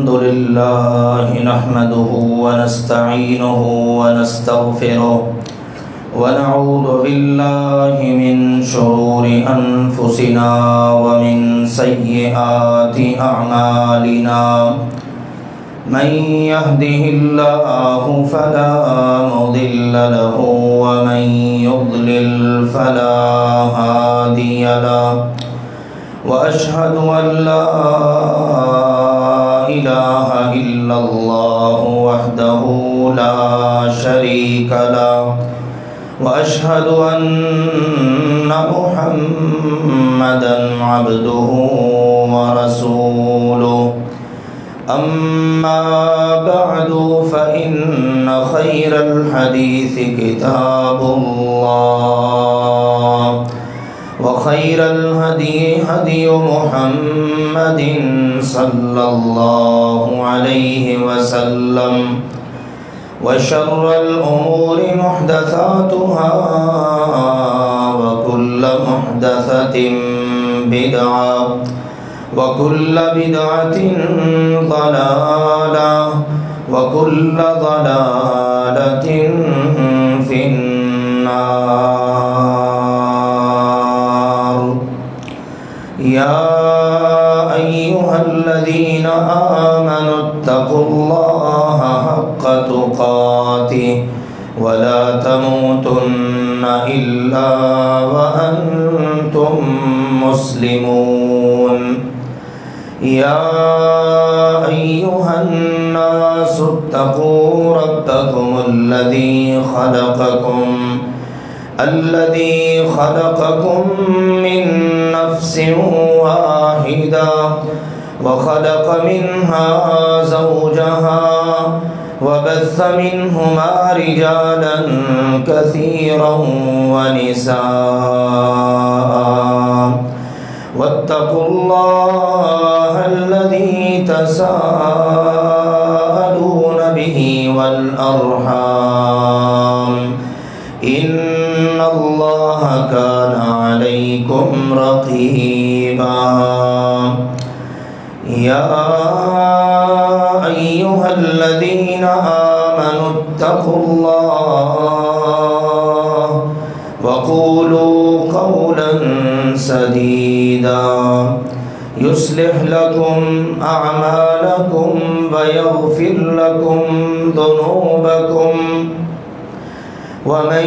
الحمد لله نحمده ونستعينه ونستغفره ونعوذ بالله من شرور أنفسنا ومن سيئات أعمالنا من يهده الله فلا مضل له ومن يضلل فلا هادي له وأشهد أن لا إله إلا الله وحده لا شريك له وأشهد أن محمدا عبده ورسوله أما بعد فإن خير الحديث كتاب الله وخير الهدي هدي محمد صلى الله عليه وسلم وشر الأمور محدثاتها وكل محدثة بدعة وكل بدعة ضلالة وكل ضلالة في النار يا أيها الذين آمنوا اتقوا الله حق تقاته ولا تموتن إلا وأنتم مسلمون يا أيها الناس اتقوا ربكم الذي خلقكم من نفس واحدة وخلق منها زوجها وبث منهما رجالا كثيرا ونساء واتقوا الله الذي تساءلون به والأرحام إن الله كان عليكم رقيبا يا أيها الذين آمنوا اتقوا الله وقولوا قولا سديدا يصلح لكم أعمالكم ويغفر لكم ذنوبكم ومن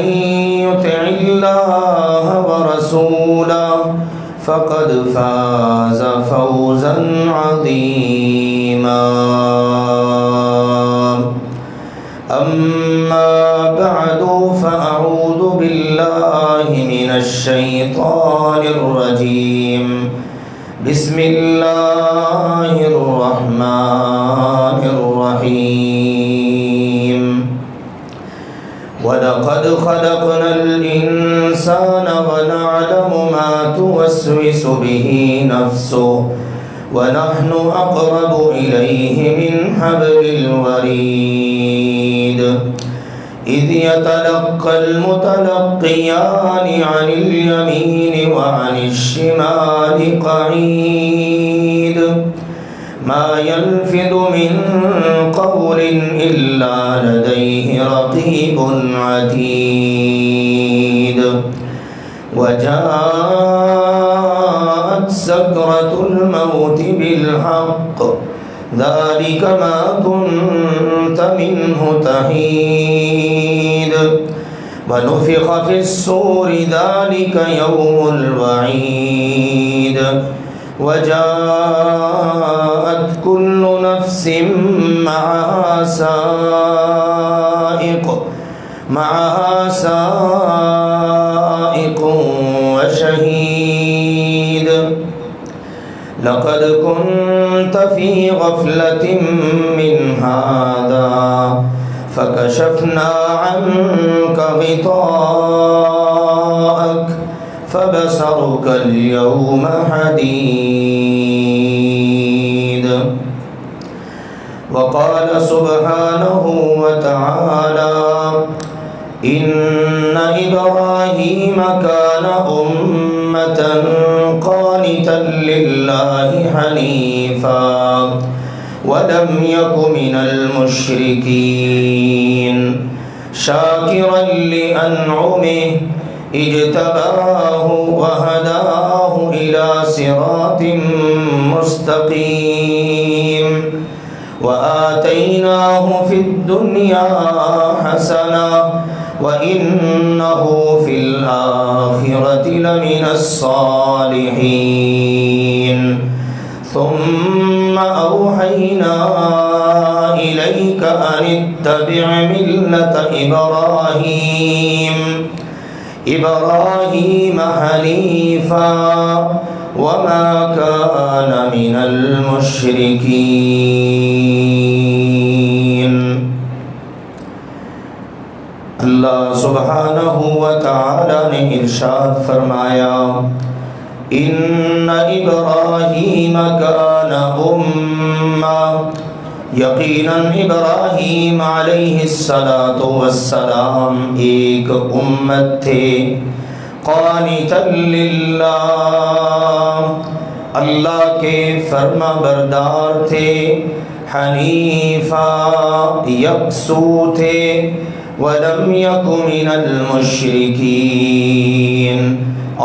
يطع الله ورسوله فقد فاز فوزا عظيما أما بعد فأعوذ بالله من الشيطان الرجيم بسم الله الرحمن الرحيم ولقد خلقنا الإنسان ونعلم ما توسوس به نفسه ونحن أقرب إليه من حبل الوريد إذ يتلقى المتلقيان عن اليمين وعن الشمال قعيد ما يلفظ من قول إلا لديه رقيب عتيد وجاءت سكرة الموت بالحق ذلك ما كنت منه تحيد ونفخ في الصور ذلك يوم الوعيد وجاءت كل نفس معها سائق وشهيد لقد كنت في غفلة من هذا فكشفنا عنك غطاءك فبصرك اليوم حديد وقال سبحانه وتعالى إن إبراهيم كان أمة قانتا لله حنيفا ولم يك من المشركين شاكرا لأنعمه اجتباه وهداه إلى صراط مستقيم وآتيناه في الدنيا حسنة وإنه في الآخرة لمن الصالحين ثم أوحينا إليك أن اتبع ملة إبراهيم حنيفا وما كان من المشركين. اللہ سبحانہ وتعالی نے ارشاد فرمایا ان ابراہیم کان امہ، یقیناً ابراہیم علیہ السلام ایک امت تھے، قانتا للہ، اللہ کے فرما بردار تھے، حنیفا یکسو تھے، وَلَمْ يَكُ مِنَ الْمُشْرِكِينَ،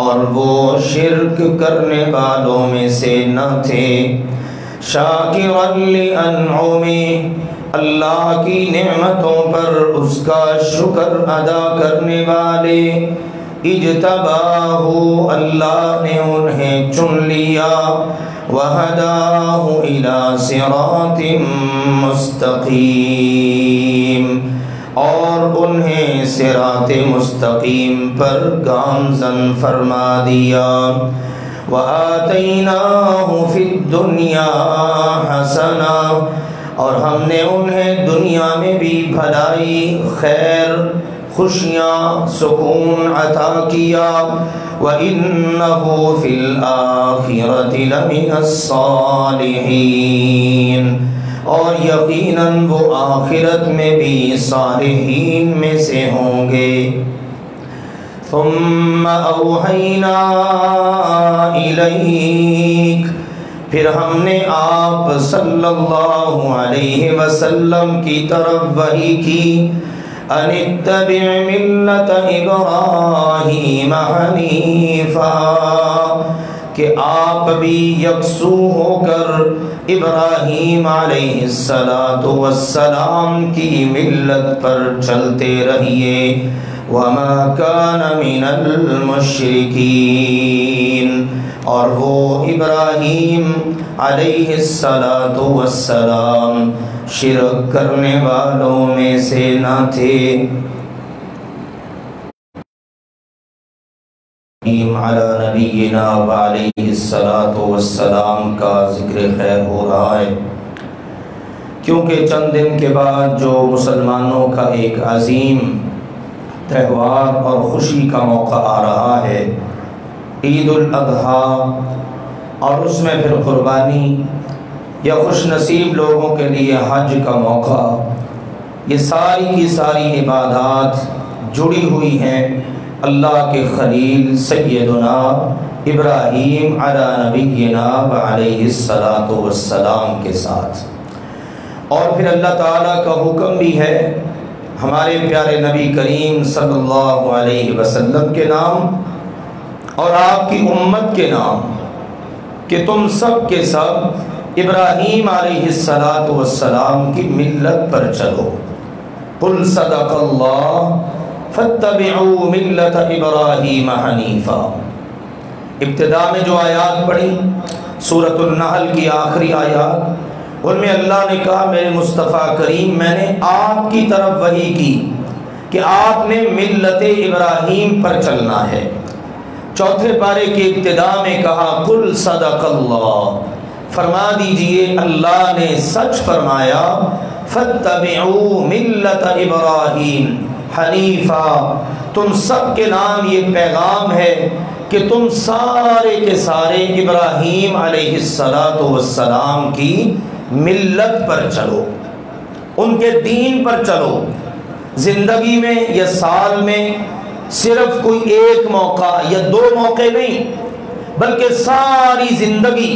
اور وہ شرک کرنے والوں میں سے نہ تھے، شَاكِرًا لِأَنْعُمِهِ، اللہ کی نعمتوں پر اس کا شکر ادا کرنے والے، اجتباہ، اللہ نے انہیں چن لیا، وَهَدَاهُ إِلَى صِرَاطٍ مُسْتَقِيمٍ، اور انہیں صراط مستقیم پر گامزن فرما دیا، وَآتَيْنَاهُ فِي الدُّنْيَا حَسَنَةً، اور ہم نے انہیں دنیا میں بھی بھلائی، خیر، خوشیاں، سکون عطا کیا، وَإِنَّهُ فِي الْآخِرَةِ لَمِنَ الصَّالِحِينَ، اور یقیناً وہ آخرت میں بھی صالحین میں سے ہوں گے۔ ثم اوحینا الیک، پھر ہم نے آپ صلی اللہ علیہ وسلم کی طرف وحی کی، ان اتبع ملت ابراہیم حنیفا، کہ آپ بھی یکسو ہو کر ابراہیم علیہ السلام کی ملت پر چلتے رہیے، وما کان من المشرکین، اور وہ ابراہیم علیہ السلام شرک کرنے والوں میں سے نہ تھے۔ علی نبینا وعلیہ السلام کا ذکر خیر ہو رہا ہے، کیونکہ چند دن کے بعد جو مسلمانوں کا ایک عظیم تہوار اور خوشی کا موقع آ رہا ہے، عید الاضحیٰ، اور اس میں پھر قربانی یا خوش نصیب لوگوں کے لیے حج کا موقع، یہ ساری کی ساری عبادات جڑی ہوئی ہیں اللہ کے خلیل سیدنا ابراہیم علی نبینا وعلیہ السلام کے ساتھ۔ اور پھر اللہ تعالیٰ کا حکم بھی ہے ہمارے پیارے نبی کریم صلی اللہ علیہ وسلم کے نام اور آپ کی امت کے نام کہ تم سب کے سب ابراہیم علیہ السلام کی ملت پر چلو۔ قل صدق اللہ فاتبعوا ملت ابراہیم حنیفا۔ ابتدا میں جو آیات پڑھی سورۃ النحل کی آخری آیات، ان میں اللہ نے کہا میرے مصطفیٰ کریم میں نے آپ کی طرف وحی کی کہ آپ نے ملت ابراہیم پر چلنا ہے۔ چوتھے پارے کی ابتدا میں کہا قل صدق اللہ، فرما دیجئے اللہ نے سچ فرمایا، فاتبعوا ملت ابراہیم حنیفا، تم سب کے نام یہ پیغام ہے کہ تم سارے کے سارے ابراہیم علیہ السلام کی ملت پر چلو، ان کے دین پر چلو۔ زندگی میں یا سال میں صرف کوئی ایک موقع یا دو موقع نہیں، بلکہ ساری زندگی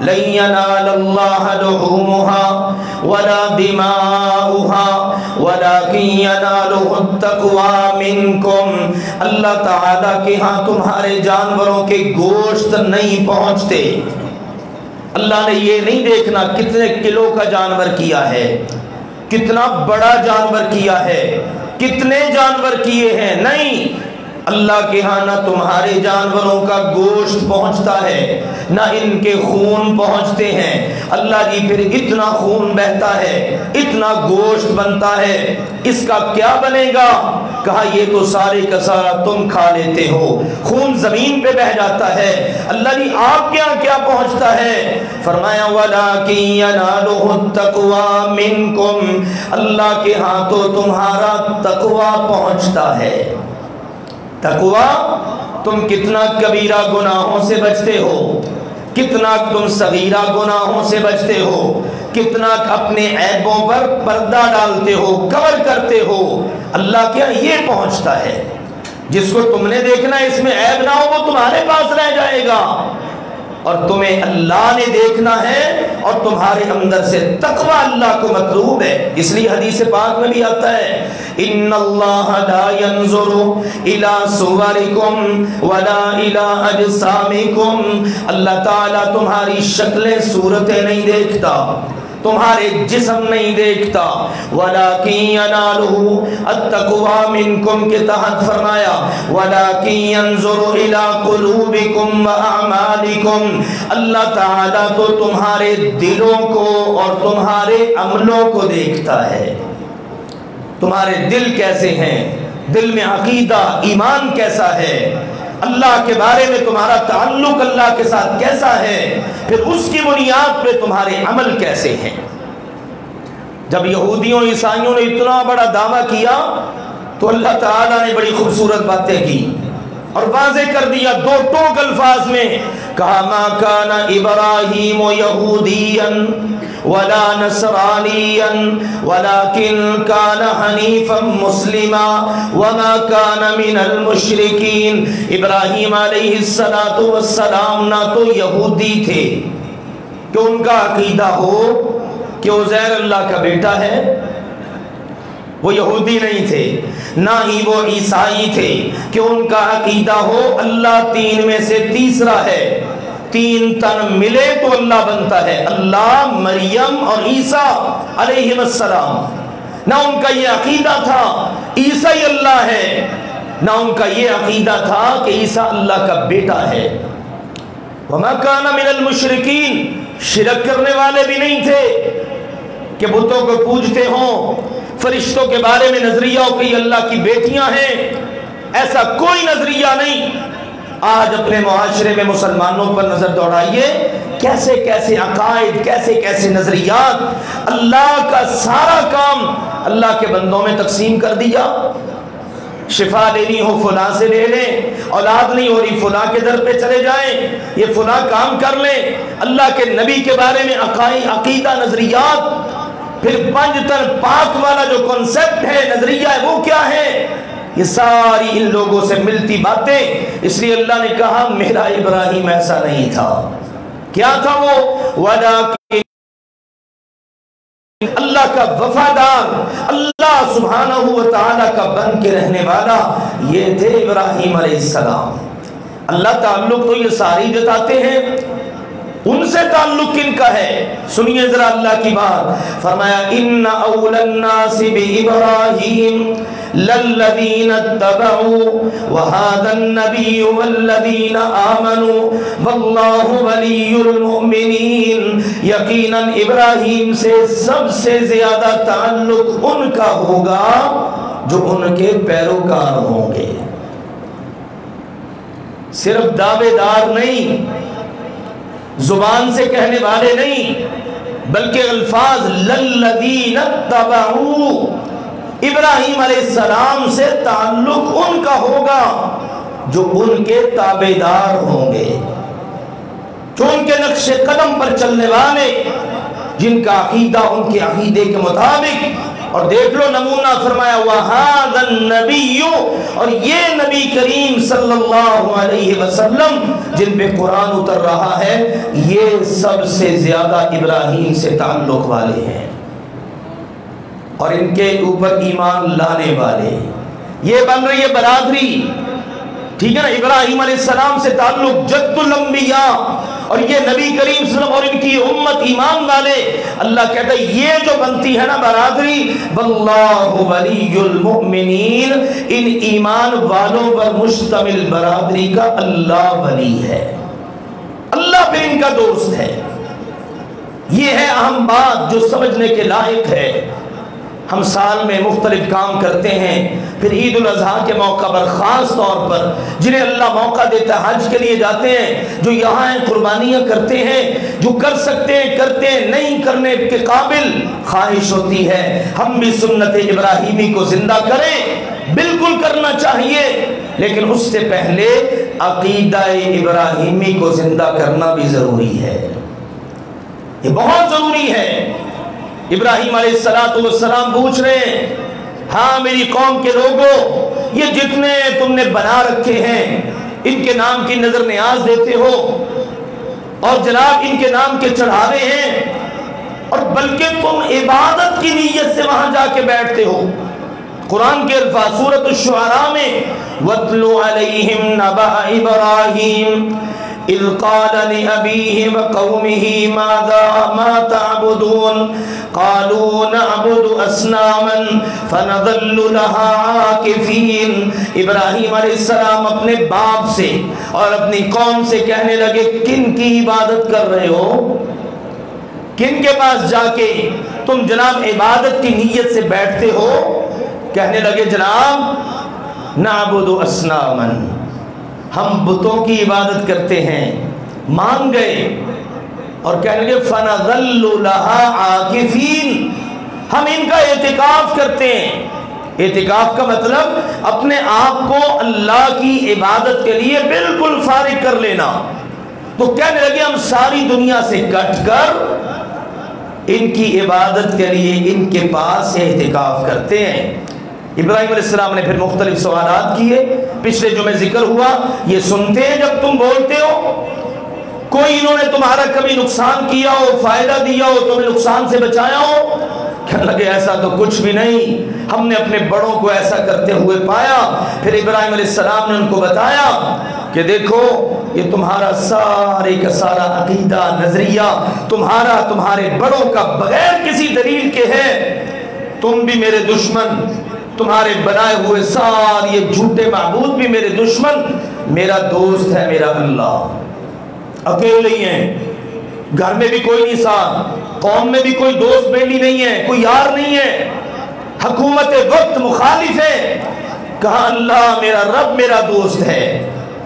لن ينال الله لحومها ولا دماؤها ولكن يناله التقوى منكم. اللہ تعالیٰ کے ہاں تمہارے جانوروں کے گوشت نہیں پہنچتے. اللہ نے یہ نہیں دیکھنا کتنے کلو کا جانور کیا ہے، کتنا بڑا جانور کیا ہے، کتنے جانور کیے ہیں. نہیں، اللہ کے ہاں نہ تمہارے جانوروں کا گوشت پہنچتا ہے نہ ان کے خون پہنچتے ہیں. اللہ جی پھر اتنا خون بہتا ہے، اتنا گوشت بنتا ہے، اس کا کیا بنے گا؟ کہا یہ تو سارے کا سارا تم کھا لیتے ہو، خون زمین پہ بہ جاتا ہے. اللہ جی آپ کے یہاں کیا پہنچتا ہے؟ فرمایا وَلَٰكِن يَنَالُهُ التَّقْوَىٰ مِنكُمْ، اللہ کے ہاں تو تمہارا تقویٰ پہنچتا ہے. تقویٰ، تم کتنا کبیرہ گناہوں سے بچتے ہو، کتنا تم صغیرہ گناہوں سے بچتے ہو، کتنا اپنے عیبوں پر پردہ ڈالتے ہو، کور کرتے ہو. اللہ کیا یہ پہنچتا ہے. جس کو تم نے دیکھنا اس میں عیب نہ ہو وہ تمہارے پاس رہ جائے گا، اور تمہیں اللہ نے دیکھنا ہے اور تمہارے اندر سے تقویٰ اللہ کو مطلوب ہے. اس لیے حدیث پاک میں بھی آتا ہے ان اللہ لا ينظر الى صورکم ولا الى اجسامکم، اللہ تعالیٰ تمہاری شکلیں صورتیں نہیں دیکھتا، تمہارے جسم نہیں دیکھتا. وَلَٰكِن يَنَالُهُ التَّقْوَىٰ مِنكُمْ کے تحت فرمایا وَلَٰكِن يَنظُرُ إِلَىٰ قُلُوبِكُمْ وَأَعْمَالِكُمْ، اللہ تعالیٰ تو تمہارے دلوں کو اور تمہارے عملوں کو دیکھتا ہے. تمہارے دل کیسے ہیں، دل میں عقیدہ ایمان کیسا ہے، اللہ کے بارے میں تمہارا تعلق اللہ کے ساتھ کیسا ہے، پھر اس کی بنیاد پہ تمہارے عمل کیسے ہیں. جب یہودیوں عیسائیوں نے اتنا بڑا دعویٰ کیا تو اللہ تعالیٰ نے بڑی خوبصورت باتیں کی اور واضح کر دیا دو ٹوک الفاظ میں. کہا ما کان ابراہیم یہودیا ولا نصرانیا ولکن کان حنیفا مسلما وما کان من المشرکین. ابراہیم علیہ السلام نہ تو یہودی تھے کہ ان کا عقیدہ ہو کہ عزیر اللہ کا بیٹا ہے، وہ یہودی نہیں تھے، نہ ہی وہ عیسائی تھے کہ ان کا عقیدہ ہو اللہ تین میں سے تیسرا ہے، تین تن ملے تو اللہ بنتا ہے، اللہ، مریم اور عیسیٰ علیہ السلام. نہ ان کا یہ عقیدہ تھا عیسیٰ اللہ ہے، نہ ان کا یہ عقیدہ تھا کہ عیسیٰ اللہ کا بیٹا ہے. وما کان من المشرکین، شرک کرنے والے بھی نہیں تھے کہ بتوں کو پوجتے ہوں، فرشتوں کے بارے میں نظریہ ہو کہ یہ اللہ کی بیٹیاں ہیں، ایسا کوئی نظریہ نہیں. آج اپنے معاشرے میں مسلمانوں پر نظر دوڑائیے، کیسے کیسے عقائد، کیسے کیسے نظریات، اللہ کا سارا کام اللہ کے بندوں میں تقسیم کر دیا. شفا لینی ہو فلاں سے لے لیں، اولاد نہیں ہو رہی فلاں کے در پہ چلے جائیں، یہ فلاں کام کر لیں. اللہ کے نبی کے بارے میں عقیدہ، نظریات، پھر پنج تن پاک والا جو کنسپٹ ہے، نظریہ ہے، وہ کیا ہے؟ یہ ساری ان لوگوں سے ملتی باتیں. اس لیے اللہ نے کہا میرا ابراہیم ایسا نہیں تھا. کیا تھا وہ؟ وَلَٰكِن، اللہ کا وفادار، اللہ سبحانہ و تعالیٰ کا بن کے رہنے والا، یہ تھے ابراہیم علیہ السلام. اللہ تعلق تو یہ ساری جتاتے ہیں، ان سے تعلق کن کا ہے؟ سنیے ذرا اللہ کی بات. فرمایا ان اول الناس بابراہیم للذین اتبعوا وهذا النبی والذین آمنوا واللہ ولی المؤمنین. یقیناً ابراہیم سے سب سے زیادہ تعلق ان کا ہوگا جو ان کے پیروکار ہوں گے. صرف دعوے دار نہیں، زبان سے کہنے والے نہیں، بلکہ الفاظ للذین اتبعوا، ابراہیم علیہ السلام سے تعلق ان کا ہوگا جو ان کے تابعدار ہوں گے، جو ان کے نقش قدم پر چلنے والے، جن کا عقیدہ ان کے عقیدے کے مطابق اور دیکھ لو نمونہ فرمایا وَهَذَا النَّبِيُّ، اور یہ نبی کریم صلی اللہ علیہ وسلم جن پہ قرآن اتر رہا ہے یہ سب سے زیادہ ابراہیم سے تعلق والے ہیں اور ان کے اوپر ایمان لانے والے، یہ بن رہی ہے برادری، ٹھیک ہے نا، ابراہیم علیہ السلام سے تعلق، جد الانبیاء، اور یہ نبی کریم صلی اللہ علیہ وسلم اور ان کی امت ایمان والے، اللہ کہتا ہے یہ جو بنتی ہے نا برادری، واللہ ولی المؤمنین، ان ایمان والوں پر مشتمل برادری کا اللہ ولی ہے، اللہ پہ ان کا دوست ہے۔ یہ ہے اہم بات جو سمجھنے کے لائق ہے۔ ہم سال میں مختلف کام کرتے ہیں، پھر عید الاضحیٰ کے موقع پر خاص طور پر جنہیں اللہ موقع دیتا ہے حج کے لیے جاتے ہیں، جو یہاں ہیں قربانیاں کرتے ہیں، جو کر سکتے ہیں کرتے ہیں، نہیں کرنے کے قابل خواہش ہوتی ہے ہم بھی سنت ابراہیمی کو زندہ کریں، بالکل کرنا چاہیے، لیکن اس سے پہلے عقیدہ ابراہیمی کو زندہ کرنا بھی ضروری ہے، یہ بہت ضروری ہے۔ ابراہیم علیہ السلام پوچھ رہے ہیں، ہاں میری قوم کے لوگوں، یہ جتنے تم نے بنا رکھے ہیں ان کے نام کی نظر نیاز دیتے ہو اور جناب ان کے نام کے چڑھاوے ہیں، اور بلکہ تم عبادت کی نیت سے وہاں جا کے بیٹھتے ہو۔ قرآن کے الفاظ سورۃ الشعراء میں وَاتْلُ عَلَيْهِمْ نَبَأَ إِبْرَاهِيمَ اِذْ قَالَ لِأَبِيهِ وَقَوْمِهِ مَا تَعْبُدُونَ قَالُوا نَعْبُدُ أَصْنَامًا فَنَظَلُّ لَهَا عَاكِفِينَ۔ ابراہیم علیہ السلام اپنے باپ سے اور اپنی قوم سے کہنے لگے کن کی عبادت کر رہے ہو، کن کے پاس جا کے تم جناب عبادت کی نیت سے بیٹھتے ہو؟ کہنے لگے جناب نعبد اصناما، ہم بتوں کی عبادت کرتے ہیں، مان گئے اور کہنے لگے فنظل لها عاکفین، ہم ان کا اعتکاف کرتے ہیں۔ اعتکاف کا مطلب اپنے آپ کو اللہ کی عبادت کے لیے بالکل فارغ کر لینا۔ تو کہنے لگے ہم ساری دنیا سے کٹ کر ان کی عبادت کے لیے ان کے پاس اعتکاف کرتے ہیں۔ ابراہیم علیہ السلام نے پھر مختلف سوالات کیے، پچھلے جو میں ذکر ہوا، یہ سنتے ہیں جب تم بولتے ہو، کوئی انہوں نے تمہارا کبھی نقصان کیا ہو، فائدہ دیا ہو، تمہیں نقصان سے بچایا ہو؟ کہنے لگے ایسا تو کچھ بھی نہیں، ہم نے اپنے بڑوں کو ایسا کرتے ہوئے پایا۔ پھر ابراہیم علیہ السلام نے ان کو بتایا کہ دیکھو یہ تمہارا سارے کا سارا عقیدہ نظریہ تمہارا تمہارے بڑوں کا بغیر کسی دلیل کے ہے، تم بھی میرے دشمن، تمہارے بنائے ہوئے سارے یہ جھوٹے معبود بھی میرے دشمن، میرا دوست ہے میرا اللہ۔ اکیلے ہی ہیں، گھر میں بھی کوئی نہیں ساتھ، قوم میں بھی کوئی دوست بیلی نہیں ہے، کوئی یار نہیں ہے، حکومت وقت مخالف ہے، کہا اللہ میرا رب میرا دوست ہے۔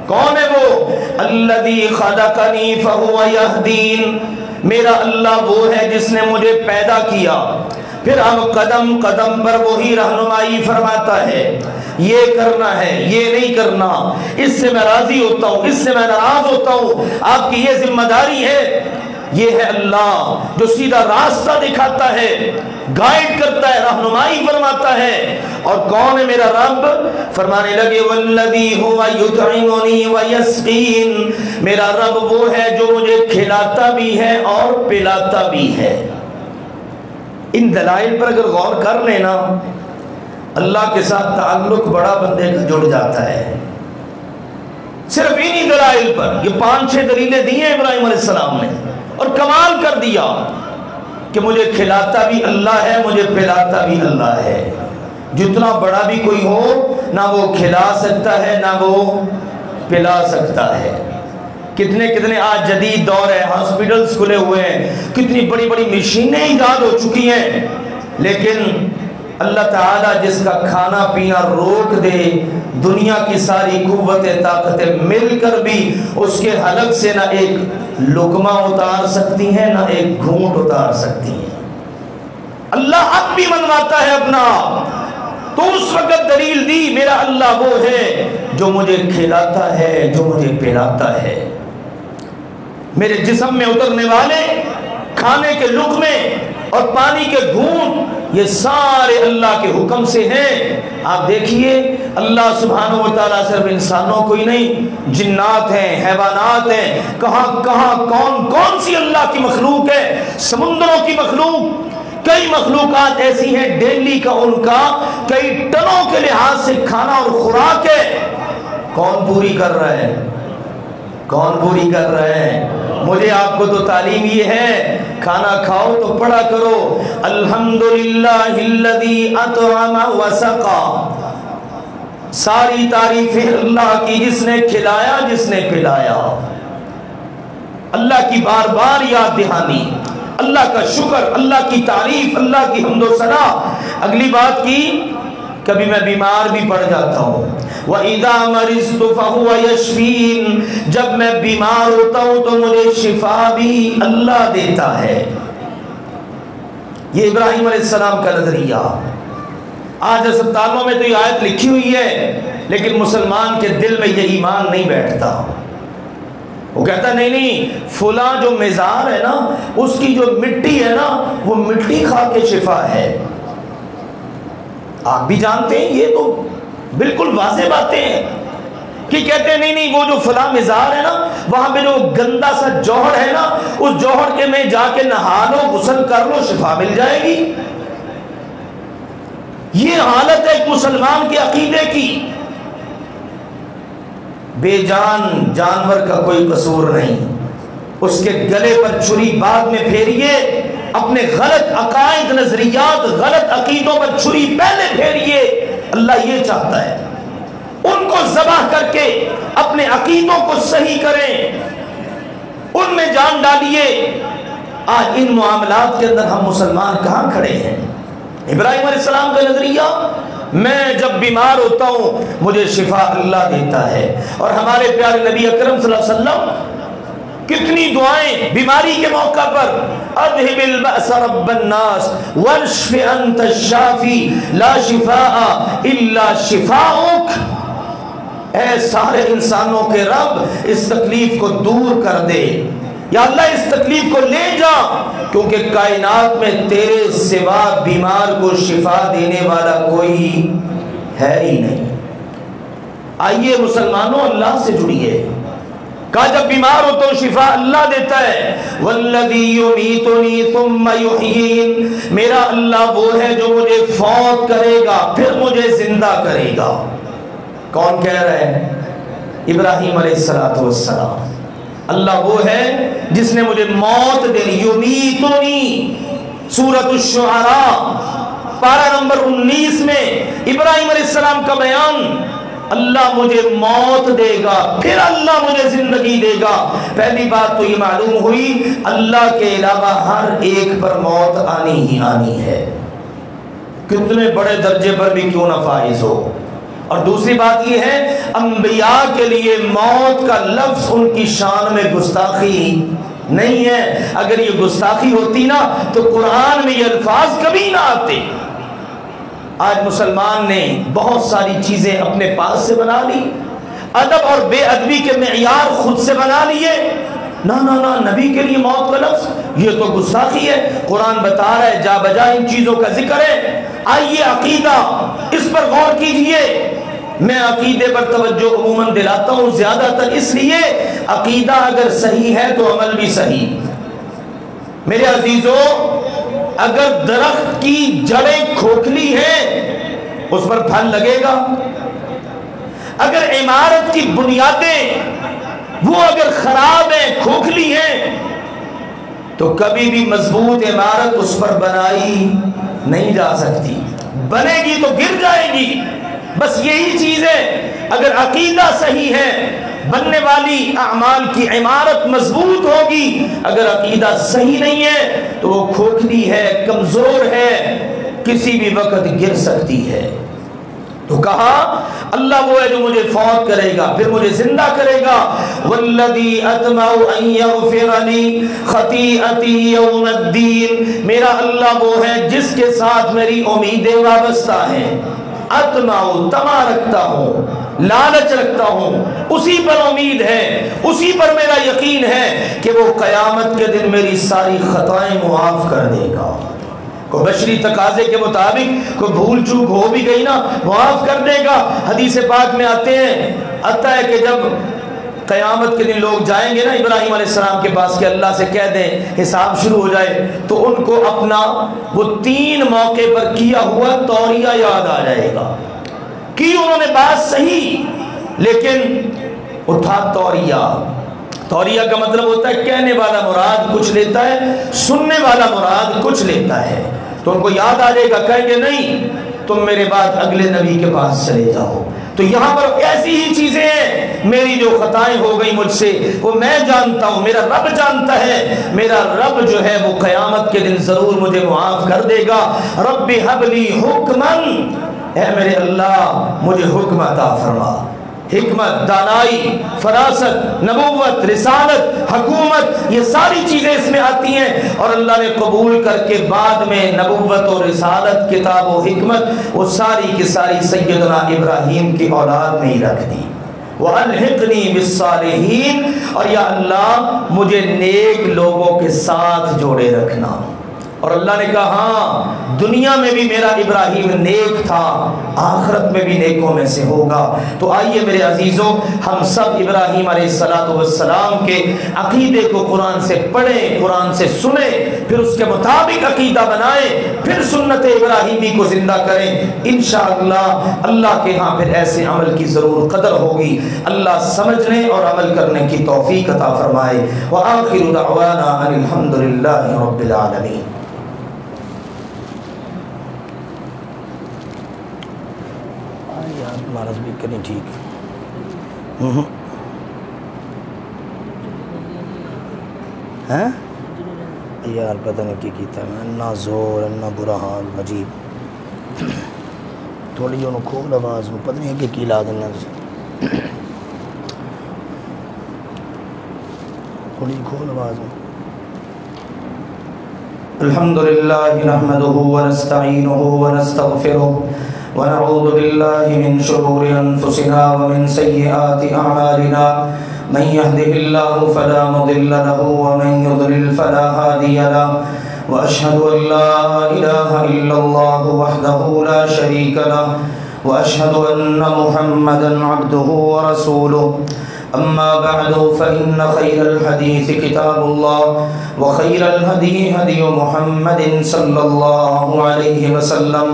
کون ہے وہ؟ الذی خلقنی فہو یہدین، میرا اللہ وہ ہے جس نے مجھے پیدا کیا، پھر اب قدم قدم پر وہی رہنمائی فرماتا ہے، یہ کرنا ہے یہ نہیں کرنا، اس سے میں راضی ہوتا ہوں اس سے میں ناراض ہوتا ہوں، آپ کی یہ ذمہ داری ہے۔ یہ ہے اللہ جو سیدھا راستہ دکھاتا ہے، گائیڈ کرتا ہے، رہنمائی فرماتا ہے۔ اور کون ہے میرا رب؟ فرمانے لگے والذی هو یطعمنی ویسقین، میرا رب وہ ہے جو مجھے کھلاتا بھی ہے اور پلاتا بھی ہے۔ ان دلائل پر اگر غور کر لینا، اللہ کے ساتھ تعلق بڑا بندے کا جڑ جاتا ہے، صرف انہی دلائل پر۔ یہ 5-6 دلیلیں دی ہیں ابراہیم علیہ السلام نے، اور کمال کر دیا کہ مجھے کھلاتا بھی اللہ ہے، مجھے پلاتا بھی اللہ ہے۔ جتنا بڑا بھی کوئی ہو، نہ وہ کھلا سکتا ہے نہ وہ پلا سکتا ہے۔ کتنے کتنے آج جدید دور ہے، ہاسپٹلز کھلے ہوئے ہیں، کتنی بڑی بڑی مشینیں ایجاد ہو چکی ہیں، لیکن اللہ تعالیٰ جس کا کھانا پینا روک دے، دنیا کی ساری قوتیں طاقتیں مل کر بھی اس کے حلق سے نہ ایک لقمہ اتار سکتی ہیں نہ ایک گھونٹ اتار سکتی ہیں۔ اللہ اب بھی منواتا ہے اپنا، تو اس وقت دلیل دی میرا اللہ وہ ہے جو مجھے کھلاتا ہے جو مجھے پلاتا ہے۔ میرے جسم میں اترنے والے کھانے کے لقمے اور پانی کے گھونٹ، یہ سارے اللہ کے حکم سے ہیں۔ آپ دیکھیے اللہ سبحانہ و تعالیٰ صرف انسانوں کو ہی نہیں، جنات ہیں، حیوانات ہیں، کہاں کہاں کون کون سی اللہ کی مخلوق ہے، سمندروں کی مخلوق، کئی مخلوقات ایسی ہیں ڈیلی کا ان کا کئی ٹنوں کے لحاظ سے کھانا اور خوراک ہے، کون پوری کر رہا ہے؟ کون پوری کر رہے ہیں؟ مجھے آپ کو تو تعلیم یہ ہے، کھانا کھاؤ تو پڑھا کرو الحمدللہ الذی اطعم وسقا، ساری تعریفیں اللہ کی جس نے کھلایا جس نے پلایا، اللہ کی بار بار یاد دہانی، اللہ کا شکر، اللہ کی تعریف، اللہ کی حمد و ثنا۔ اگلی بات کی، کبھی میں بیمار بھی پڑ جاتا ہوں، وَإِذَا مَرِضْتُ فَهُوَ يَشْفِينِ، جب میں بیمار ہوتا ہوں تو مجھے شفا بھی اللہ دیتا ہے۔ یہ ابراہیم علیہ السلام کا نظریہ۔ آج اسپتالوں میں تو یہ آیت لکھی ہوئی ہے، لیکن مسلمان کے دل میں یہ ایمان نہیں بیٹھتا۔ وہ کہتا نہیں نہیں، فلاں جو مزار ہے نا، اس کی جو مٹی ہے نا، وہ مٹی کھا کے شفا ہے۔ آپ بھی جانتے ہیں، یہ تو بالکل واضح باتیں ہیں کہ کہتے ہیں نہیں نہیں، وہ جو فلاں مزار ہے نا، وہاں پہ جو گندا سا جوہر ہے نا، اس جوہر کے میں جا کے نہا لو، غسل کر لو، شفا مل جائے گی۔ یہ حالت ہے ایک مسلمان کے عقیدے کی۔ بے جان جانور کا کوئی قصور نہیں، اس کے گلے پر چھری بعد میں پھیریے، اپنے غلط عقائد، نظریات، غلط عقیدوں پر چھری پہلے پھیریے۔ اللہ یہ چاہتا ہے ان کو ذبح کر کے اپنے عقیدوں کو صحیح کریں، ان میں جان ڈالیے۔ آج ان معاملات کے اندر ہم مسلمان کہاں کھڑے ہیں؟ ابراہیم علیہ السلام کا نظریہ، میں جب بیمار ہوتا ہوں مجھے شفا اللہ دیتا ہے۔ اور ہمارے پیارے نبی اکرم صلی اللہ علیہ وسلم کتنی دعائیں بیماری کے موقع پر، اذهب البأس رب الناس واشف انت الشافی لا شفاء الا شفاؤک، اے سارے انسانوں کے رب اس تکلیف کو دور کر دے، یا اللہ اس تکلیف کو لے جا، کیونکہ کائنات میں تیرے سوا بیمار کو شفا دینے والا کوئی ہے ہی نہیں۔ آئیے مسلمانوں اللہ سے جڑیے۔ کہا جب بیمار ہو تو شفا اللہ دیتا ہے، والذی یمیتنی ثم یحیین، میرا اللہ وہ ہے جو مجھے فوت کرے گا پھر مجھے زندہ کرے گا۔ کون کہہ رہا ہے؟ ابراہیم علیہ السلام۔ اللہ وہ ہے جس نے مجھے موت دینی، یمیتنی، سورۃ الشعراء پارہ نمبر 19 میں ابراہیم علیہ السلام کا بیان، اللہ مجھے موت دے گا پھر اللہ مجھے زندگی دے گا۔ پہلی بات تو یہ معلوم ہوئی اللہ کے علاوہ ہر ایک پر موت آنی ہی آنی ہے، کتنے بڑے درجے پر بھی کیوں نہ فائز ہو۔ اور دوسری بات یہ ہے، انبیاء کے لیے موت کا لفظ ان کی شان میں گستاخی نہیں ہے۔ اگر یہ گستاخی ہوتی نا تو قرآن میں یہ الفاظ کبھی نہ آتے۔ آج مسلمان نے بہت ساری چیزیں اپنے پاس سے بنا لی، ادب اور بے ادبی کے معیار خود سے بنا لیے۔ نہ نہ نہ، نبی کے لیے موت کا لفظ یہ تو گستاخی ہے، قرآن بتا رہا ہے جا بجا ان چیزوں کا ذکر ہے۔ آئیے عقیدہ، اس پر غور کیجئے۔ میں عقیدے پر توجہ عموماً دلاتا ہوں زیادہ تر اس لیے، عقیدہ اگر صحیح ہے تو عمل بھی صحیح۔ میرے عزیزوں، اگر درخت کی جڑیں کھوکھلی ہیں اس پر پھل لگے گا، اگر عمارت کی بنیادیں وہ اگر خراب ہیں، کھوکھلی ہیں، تو کبھی بھی مضبوط عمارت اس پر بنائی نہیں جا سکتی، بنے گی تو گر جائے گی۔ بس یہی چیز ہے، اگر عقیدہ صحیح ہے بننے والی اعمال کی عمارت مضبوط ہوگی، اگر عقیدہ صحیح نہیں ہے تو وہ کھوکھلی ہے، کمزور ہے، کسی بھی وقت گر سکتی ہے۔ تو کہا اللہ وہ ہے جو مجھے فوت کرے گا پھر مجھے زندہ کرے گا۔ والذی اطمع ان یغفر لی خطیئتی یوم الدین، میرا اللہ وہ ہے جس کے ساتھ میری امیدیں وابستہ ہیں۔ اطمع، طمع رکھتا ہوں، لالچ رکھتا ہوں، اسی پر امید ہے، اسی پر میرا یقین ہے کہ وہ قیامت کے دن میری ساری خطائیں معاف کر دے گا۔ کوئی بشری تقاضے کے مطابق کوئی بھول چوک ہو بھی گئی نا معاف کر دے گا۔ حدیث پاک میں آتا ہے کہ جب قیامت کے دن لوگ جائیں گے نا ابراہیم علیہ السلام کے پاس کہ اللہ سے کہہ دیں حساب شروع ہو جائے، تو ان کو اپنا وہ 3 موقع پر کیا ہوا توریہ یاد آ جائے گا کہ انہوں نے بات صحیح لیکن اٹھا توریہ کا مطلب ہوتا ہے کہنے والا مراد کچھ لیتا ہے، سننے والا مراد کچھ لیتا ہے، تو ان کو یاد آ جائے گا، کہیں گے نہیں تم میرے بعد اگلے نبی کے پاس چلے جاؤ۔ تو یہاں پر ایسی ہی چیزیں ہیں، میری جو خطائیں ہو گئی مجھ سے وہ میں جانتا ہوں، میرا رب جانتا ہے، میرا رب جو ہے وہ قیامت کے دن ضرور مجھے معاف کر دے گا۔ رب حب لی حکمن، اے میرے اللہ مجھے حکم عطا فرما، حکمت، دانائی، فراست، نبوت، رسالت، حکومت، یہ ساری چیزیں اس میں آتی ہیں، اور اللہ نے قبول کر کے بعد میں نبوت و رسالت، کتاب و حکمت وہ ساری کی ساری سیدنا ابراہیم کی اولاد میں ہی رکھ دی۔ وَأَلْحِقْنِي بِالصَّالِحِينَ، اور یا اللہ مجھے نیک لوگوں کے ساتھ جوڑے رکھنا۔ اور اللہ نے کہا ہاں دنیا میں بھی میرا ابراہیم نیک تھا، آخرت میں بھی نیکوں میں سے ہوگا۔ تو آئیے میرے عزیزوں ہم سب ابراہیم علیہ السلام کے عقیدے کو قرآن سے پڑھیں، قرآن سے سنیں، پھر اس کے مطابق عقیدہ بنائیں، پھر سنت ابراہیمی کو زندہ کریں۔ انشاءاللہ اللہ کے ہاں پھر ایسے عمل کی ضرور قدر ہوگی۔ اللہ سمجھنے اور عمل کرنے کی توفیق عطا فرمائے۔ وآخر دعوانا ان الحمد للہ رب العالمین۔ مارس بھی کریں ٹھیک ہے یار، پتہ نہیں کی کیتا ہے میں، نہ زور نہ برا حال عجیب، تھوڑی انہوں کھول آواز میں پتہ نہیں کہ کی لا دینا، تھوڑی کھول آواز میں۔ الحمدللہ نحمدہ ونستعینہ ونستغفرہ ونعوذ باللہ من شرور انفسنا ومن سیئات اعمالنا، من يهده الله فلا مضل له ومن يضلل فلا هادي له، واشهد ان لا اله الا الله وحده لا شريك له، واشهد ان محمدا عبده ورسوله۔ اما بعد فان خير الحديث كتاب الله، وخير الهدي هدي محمد صلى الله عليه وسلم،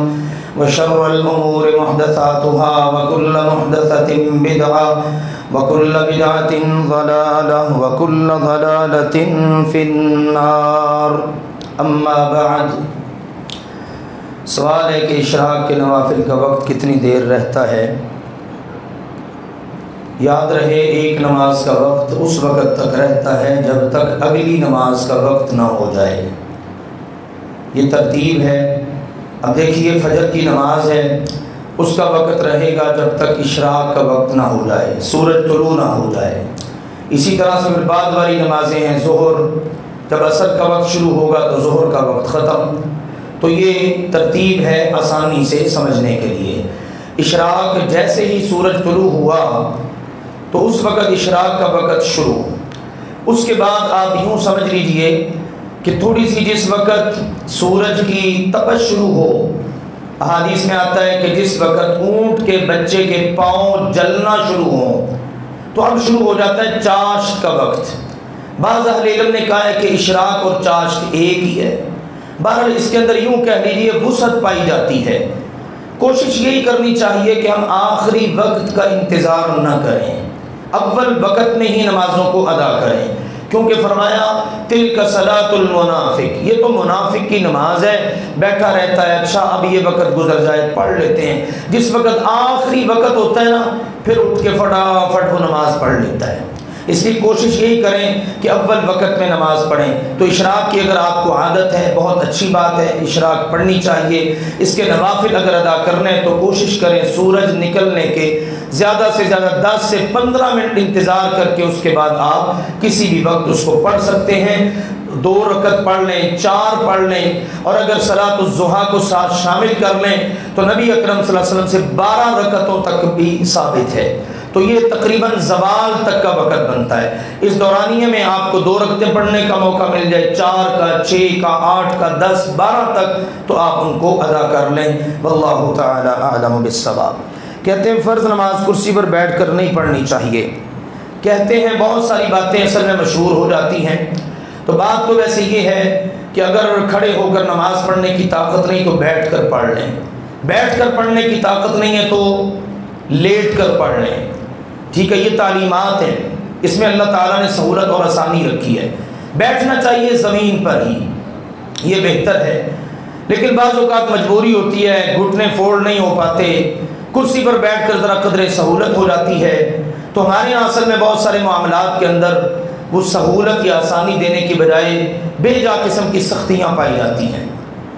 وشر الأمور محدثاتها، وكل محدثة بدعة، وكل بدعة ضلالة، وكل ضلالة في النار۔ اما بعد، سوال ہے کہ اشراق کے نوافل کا وقت کتنی دیر رہتا ہے؟ یاد رہے ایک نماز کا وقت اس وقت تک رہتا ہے جب تک اگلی نماز کا وقت نہ ہو جائے، یہ ترتیب ہے۔ اب دیکھیے فجر کی نماز ہے، اس کا وقت رہے گا جب تک اشراق کا وقت نہ ہو جائے، سورج طلوع نہ ہو جائے۔ اسی طرح سے پھر بعد والی نمازیں ہیں، ظہر جب عصر کا وقت شروع ہوگا تو ظہر کا وقت ختم۔ تو یہ ترتیب ہے آسانی سے سمجھنے کے لیے۔ اشراق جیسے ہی سورج طلوع ہوا تو اس وقت اشراق کا وقت شروع، اس کے بعد آپ یوں سمجھ لیجئے کہ تھوڑی سی جس وقت سورج کی تپش شروع ہو، احادیث میں آتا ہے کہ جس وقت اونٹ کے بچے کے پاؤں جلنا شروع ہوں تو اب شروع ہو جاتا ہے چاشت کا وقت۔ بعض اہل علم نے کہا ہے کہ اشراق اور چاشت ایک ہی ہے، بہرحال اس کے اندر یوں کہہ لیجیے وسعت پائی جاتی ہے۔ کوشش یہی کرنی چاہیے کہ ہم آخری وقت کا انتظار نہ کریں، اول وقت میں ہی نمازوں کو ادا کریں، کیونکہ فرمایا تلک صلاۃ المنافق، یہ تو منافق کی نماز ہے، بیٹھا رہتا ہے، اچھا اب یہ وقت گزر جائے پڑھ لیتے ہیں، جس وقت آخری وقت ہوتا ہے نا پھر اٹھ کے فٹافٹ وہ نماز پڑھ لیتا ہے۔ اس لیے کوشش یہی کریں کہ اول وقت میں نماز پڑھیں۔ تو اشراق کی اگر آپ کو عادت ہے بہت اچھی بات ہے، اشراق پڑھنی چاہیے۔ اس کے نوافل اگر ادا کرنے ہیں تو کوشش کریں سورج نکلنے کے زیادہ سے زیادہ 10 سے 15 منٹ انتظار کر کے اس کے بعد آپ کسی بھی وقت اس کو پڑھ سکتے ہیں۔ 2 رکعت پڑھ لیں، 4 پڑھ لیں، اور اگر صلاۃ الضحیٰ کو ساتھ شامل کر لیں تو نبی اکرم صلی اللہ علیہ وسلم سے 12 رکعتوں تک بھی ثابت ہے۔ تو تو یہ تقریباً زوال تک کا وقت بنتا ہے۔ اس دورانیے میں آپ کو 2 رکعتیں پڑھنے کا موقع مل جائے، 4 کا، 6 کا، 8 کا، 10، 12 تک، تو آپ ان کو ادا کر لیں۔ واللہ تعالی اعلم بالصواب۔ کہتے ہیں فرض نماز کرسی پر بیٹھ کر نہیں پڑھنی چاہیے۔ کہتے ہیں بہت ساری باتیں اصل میں مشہور ہو جاتی ہیں، تو بات تو ویسے یہ ہے کہ اگر کھڑے ہو کر نماز پڑھنے کی طاقت نہیں تو بیٹھ کر پڑھ لیں، بیٹھ کر پڑھنے کی طاقت نہیں ہے تو لیٹ کر پڑھ لیں، ٹھیک ہے؟ یہ تعلیمات ہیں، اس میں اللہ تعالیٰ نے سہولت اور آسانی رکھی ہے۔ بیٹھنا چاہیے زمین پر ہی، یہ بہتر ہے، لیکن بعض اوقات مجبوری ہوتی ہے، گھٹنے فولڈ نہیں ہو پاتے، کرسی پر بیٹھ کر ذرا قدرے سہولت ہو جاتی ہے، تو ہمارے یہاں اصل میں بہت سارے معاملات کے اندر وہ سہولت یا آسانی دینے کی بجائے بے جا قسم کی سختیاں پائی جاتی ہیں۔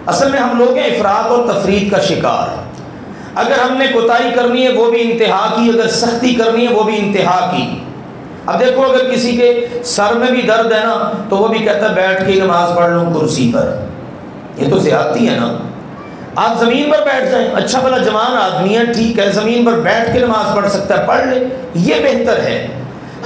اصل میں ہم لوگ ہیں افراط اور تفریط کا شکار۔ اگر ہم نے کوتاہی کرنی ہے وہ بھی انتہا کی، اگر سختی کرنی ہے وہ بھی انتہا کی۔ اب دیکھو اگر کسی کے سر میں بھی درد ہے نا تو وہ بھی کہتا ہے بیٹھ کے نماز پڑھ لوں کرسی پر، یہ تو زیادتی ہے نا۔ آپ زمین پر بیٹھ جائیں، اچھا بھلا جوان آدمی ہے، ٹھیک ہے، زمین پر بیٹھ کے نماز پڑھ سکتا ہے، پڑھ لے، یہ بہتر ہے۔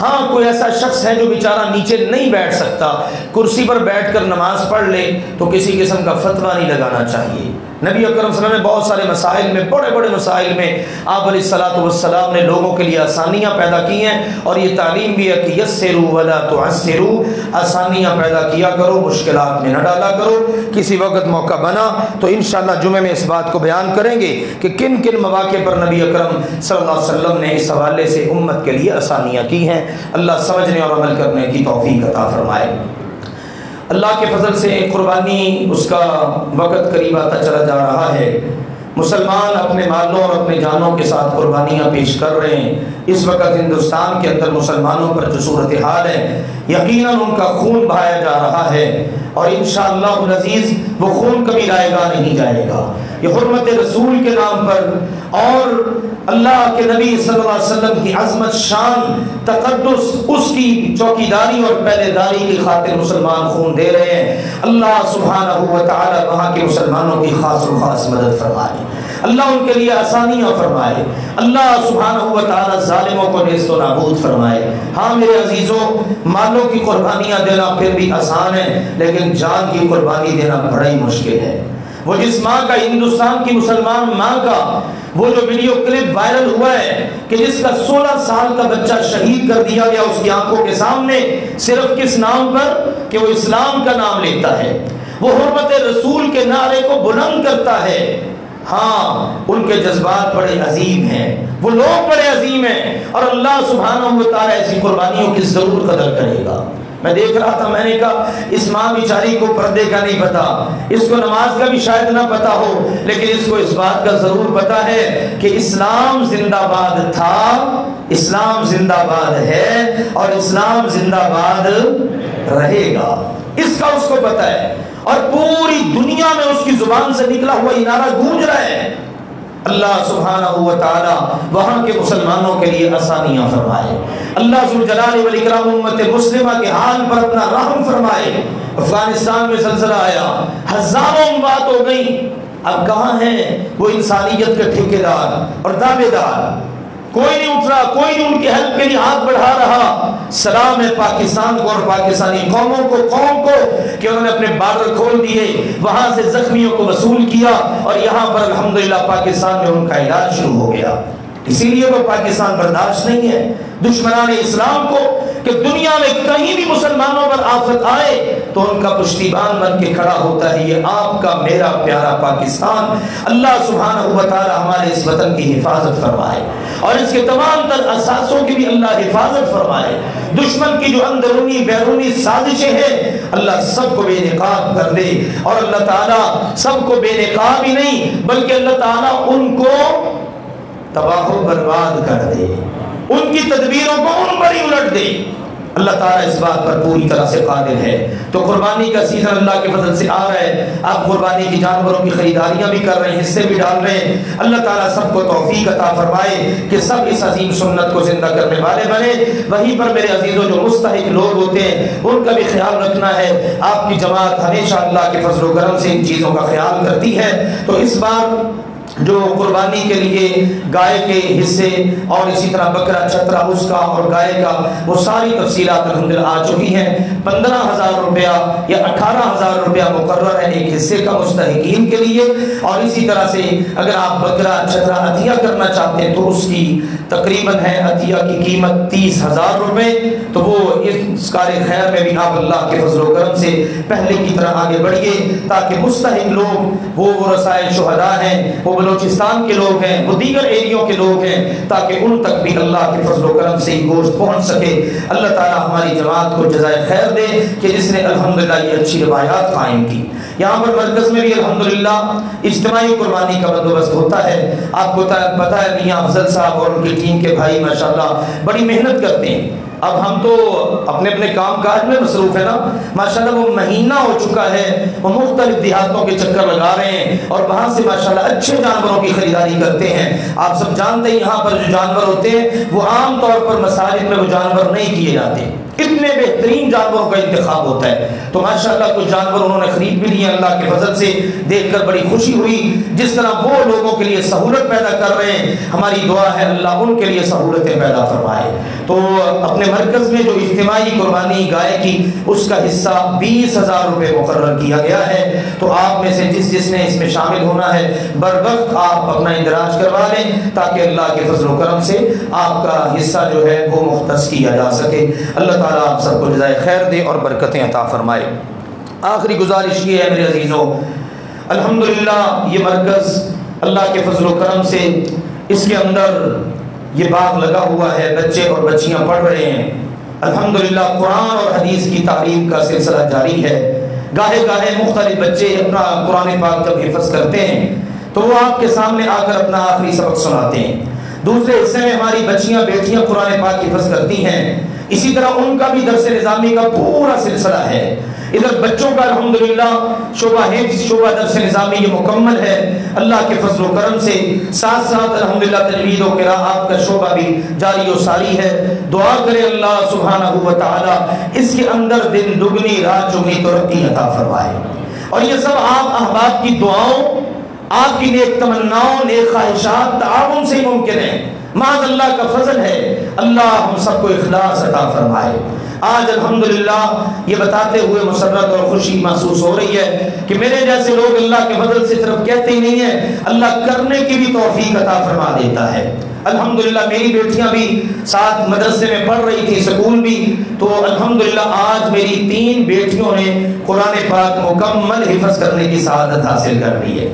ہاں کوئی ایسا شخص ہے جو بیچارہ نیچے نہیں بیٹھ سکتا، کرسی پر بیٹھ کر نماز پڑھ لے، تو کسی قسم کا فتویٰ نہیں لگانا چاہیے۔ نبی اکرم صلی اللہ علیہ وسلم نے بہت سارے مسائل میں، بڑے بڑے مسائل میں آپ علیہ الصلوۃ والسلام نے لوگوں کے لیے آسانیاں پیدا کی ہیں، اور یہ تعلیم بھی ہے کہ یسروا ولا تعسروا، آسانیاں پیدا کیا کرو، مشکلات میں نہ ڈالا کرو۔ کسی وقت موقع بنا تو انشاءاللہ جمعے میں اس بات کو بیان کریں گے کہ کن کن مواقع پر نبی اکرم صلی اللہ علیہ وسلم نے اس حوالے سے امت کے لیے آسانیاں کی ہیں۔ اللہ سمجھنے اور عمل کرنے کی توفیق عطا فرمائے۔ اللہ کے فضل سے قربانی اس کا وقت قریب آتا چلا جا رہا ہے۔ مسلمان اپنے مالوں اور اپنے جانوں کے ساتھ قربانیاں پیش کر رہے ہیں۔ اس وقت ہندوستان کے اندر مسلمانوں پر جو صورتحال ہے، یقیناً ان کا خون بہایا جا رہا ہے، اور انشاءاللہ العزیز وہ خون کبھی رائے گا نہیں جائے گا۔ یہ حرمت رسول کے نام پر اور اللہ کے نبی صلی اللہ علیہ وسلم کی عظمت، شان، تقدس، اس کی چوکیداری اور پہرے داری کی خاطر مسلمان خون دے رہے ہیں۔ اللہ سبحانہ و تعالی وہاں کے مسلمانوں کی خاص و خاص مدد فرمائے، اللہ ان کے لیے آسانیاں فرمائے، اللہ سبحانہ و تعالی ظالموں کو نیست و نابود فرمائے۔ ہاں میرے عزیزوں، مالوں کی قربانیاں دینا پھر بھی آسان ہے، لیکن جان کی قربانی دینا بڑا ہی مشکل ہے۔ وہ جس ماں کا، ہندوستان کی مسلمان ماں کا وہ جو ویڈیو کلپ وائرل ہوا ہے کہ جس کا 16 سال کا بچہ شہید کر دیا گیا اس کی آنکھوں کے سامنے، صرف کس نام پر کہ وہ اسلام کا نام لیتا ہے، وہ حرمت رسول کے نعرے کو بلند کرتا ہے۔ ہاں ان کے جذبات بڑے عظیم ہیں، وہ لوگ بڑے عظیم ہیں، اور اللہ سبحانہ و تعالی ایسی قربانیوں کی ضرور قدر کرے گا۔ میں دیکھ رہا تھا، میں نے کہا اس ماں بیچاری کو پردے کا نہیں پتا، اس کو نماز کا بھی شاید نہ پتا ہو، لیکن اس کو اس بات کا ضرور پتا ہے کہ اسلام زندہ باد تھا، اسلام زندہ باد ہے، اور اسلام زندہ باد رہے گا، اس کا اس کو پتا ہے، اور پوری دنیا میں اس کی زبان سے نکلا ہوا یہ نعرہ گونج رہا ہے۔ اللہ سبحانہ و تعالی وہاں کے مسلمانوں کے لیے آسانیاں فرمائے، اللہ ذوالجلال والاکرام امت مسلمہ کے حال پر اپنا رحم فرمائے۔ افغانستان میں زلزلہ آیا، ہزاروں اموات ہو گئی، اب کہاں ہیں وہ انسانیت کے ٹھیکیدار اور دعوے دار؟ کوئی نہیں اٹھ رہا، کوئی نہیں ان کی ہیلپ کے لیے ہاتھ بڑھا رہا۔ سلام ہے پاکستان کو اور پاکستانی قوموں کو، قوم کو، کہ انہوں نے اپنے بارڈر کھول دیے، وہاں سے زخمیوں کو وصول کیا، اور یہاں پر الحمدللہ پاکستان میں ان کا علاج شروع ہو گیا۔ اسی لیے تو پاکستان برداشت نہیں ہے دشمنان اسلام کو کہ دنیا میں کہیں بھی مسلمانوں پر آفت آئے تو ان کا پشتیبان بن کے کھڑا ہوتا ہے یہ آپ کا میرا پیارا پاکستان۔ اللہ سبحانہ و تعالی ہمارے اس وطن کی حفاظت فرمائے، اور اس کے تمام تر اثاثوں کی بھی اللہ حفاظت فرمائے۔ دشمن کی جو اندرونی بیرونی سازشیں ہیں اللہ سب کو بے نقاب کر دے، اور اللہ تعالیٰ سب کو بے نقاب ہی نہیں بلکہ اللہ تعالیٰ ان کو تباہ و برباد کر دے، ان کی تدبیروں کو ان پر ہی الٹ دے۔ اللہ تعالیٰ اس بات پر پوری طرح سے قادر ہے۔ تو قربانی کا سیزن اللہ کے فضل سے آ رہا ہے، آپ قربانی کی جانوروں کی خریداریاں بھی کر رہے ہیں، حصے بھی ڈال رہے ہیں۔ اللہ تعالیٰ سب کو توفیق عطا فرمائے کہ سب اس عظیم سنت کو زندہ کرنے والے بنے۔ وہیں پر میرے عزیزوں جو مستحق لوگ ہوتے ہیں ان کا بھی خیال رکھنا ہے۔ آپ کی جماعت ہمیشہ اللہ کے فضل و کرم سے ان چیزوں کا خیال کرتی ہے، تو اس بار جو قربانی کے لیے گائے کے حصے اور اسی طرح بکرا چھترا اس کا اور گائے کا وہ ساری تفصیلات الحمدللہ آ چکی ہیں۔ 15,000 روپیہ یا 18,000 روپیہ مقرر ہے ایک حصے کا مستحقین کے لیے، اور اسی طرح سے اگر آپ بکرا چھترا عطیہ کرنا چاہتے ہیں تو اس کی تقریباً ہے عطیہ کی قیمت 30,000 روپے۔ تو وہ اس کار خیر میں بھی آپ اللہ کے فضل و کرم سے پہلے کی طرح آگے بڑھیے، تاکہ مستحق لوگ وہ رسائل شہداء ہیں، وہ بلوچستان کے لوگ ہیں، وہ دیگر ایریوں کے لوگ ہیں، تاکہ ان تک بھی اللہ کے فضل و کرم سے ہی گوشت پہنچ سکے۔ اللہ تعالی ہماری جماعت کو جزائے خیر دے کہ جس نے الحمدللہ یہ اچھی روایات قائم کی۔ یہاں پر مرکز میں بھی الحمدللہ اجتماعی قربانی کا بندوبست ہوتا ہے۔ آپ کو پتہ ہے میاں افضل صاحب اور ان کی ٹیم کے بھائی ماشاءاللہ بڑی محنت کرتے ہیں۔ اب ہم تو اپنے اپنے کام کاج میں مصروف ہے نا، ماشاءاللہ وہ مہینہ ہو چکا ہے وہ مختلف دیہاتوں کے چکر لگا رہے ہیں اور وہاں سے ماشاءاللہ اچھے جانوروں کی خریداری کرتے ہیں۔ آپ سب جانتے ہیں یہاں پر جو جانور ہوتے ہیں وہ عام طور پر مساجد میں وہ جانور نہیں کیے جاتے، اتنے بہترین جانوروں کا انتخاب ہوتا ہے۔ تو ماشاءاللہ کچھ جانور انہوں نے خرید بھی لیے، اللہ کے فضل سے دیکھ کر بڑی خوشی ہوئی۔ جس طرح وہ لوگوں کے لیے سہولت پیدا کر رہے ہیں، ہماری دعا ہے اللہ ان کے لیے سہولتیں پیدا فرمائے۔ تو اپنے مرکز میں جو اجتماعی قربانی گائے کی اس کا حصہ 20,000 روپے مقرر کیا گیا ہے۔ تو آپ میں سے جس نے اس میں شامل ہونا ہے بر وقت آپ اپنا اندراج کروا لیں، تاکہ اللہ کے فضل و کرم سے آپ کا حصہ جو ہے وہ مختص کیا جا سکے۔ اللہ تعالیٰ آپ سب کو جزائے خیر دے اور برکتیں عطا فرمائے۔ آخری گزارش یہ ہے میرے عزیزوں، الحمدللہ یہ مرکز اللہ کے فضل و کرم سے اس کے اندر یہ باغ لگا ہوا ہے، بچے اور بچیاں پڑھ رہے ہیں۔ الحمدللہ قرآن اور حدیث کی تعلیم کا سلسلہ جاری ہے۔ گاہے گاہے مختلف بچے اپنا قرآن پاک جب حفظ کرتے ہیں تو وہ آپ کے سامنے آ کر اپنا آخری سبق سناتے ہیں۔ دوسرے حصے میں ہماری بچیاں بیٹیاں قرآن پاک حفظ کرتی ہیں، اسی طرح ان کا بھی درس نظامی کا پورا سلسلہ ہے۔ ادھر بچوں کا الحمدللہ شعبہ حفظ، شعبہ درس نظامی یہ مکمل ہے اللہ کے فضل و کرم سے، ساتھ ساتھ الحمدللہ تجوید و قراءات کا شعبہ بھی جاری و ساری ہے۔ دعا کرے اللہ سبحانہ و تعالی اس کے اندر دن دگنی رات چگنی ترقی عطا فرمائے، اور یہ سب آپ احباب کی دعاؤں، آپ کی نیک تمناؤں، نیک خواہشات، تعاون سے ہی ممکن ہے، محض اللہ کا فضل ہے۔ اللہ ہم سب کو اخلاص عطا فرمائے۔ آج الحمدللہ یہ بتاتے ہوئے مسرت اور خوشی محسوس ہو رہی ہے کہ میرے جیسے لوگ اللہ کے فضل سے صرف کہتے ہی نہیں ہیں، اللہ کرنے کی بھی توفیق عطا فرما دیتا ہے۔ الحمدللہ میری بیٹیاں بھی ساتھ مدرسے میں پڑھ رہی تھی، سکول بھی، تو الحمدللہ آج میری 3 بیٹیوں نے قرآن پاک مکمل حفظ کرنے کی سعادت حاصل کر لی ہے۔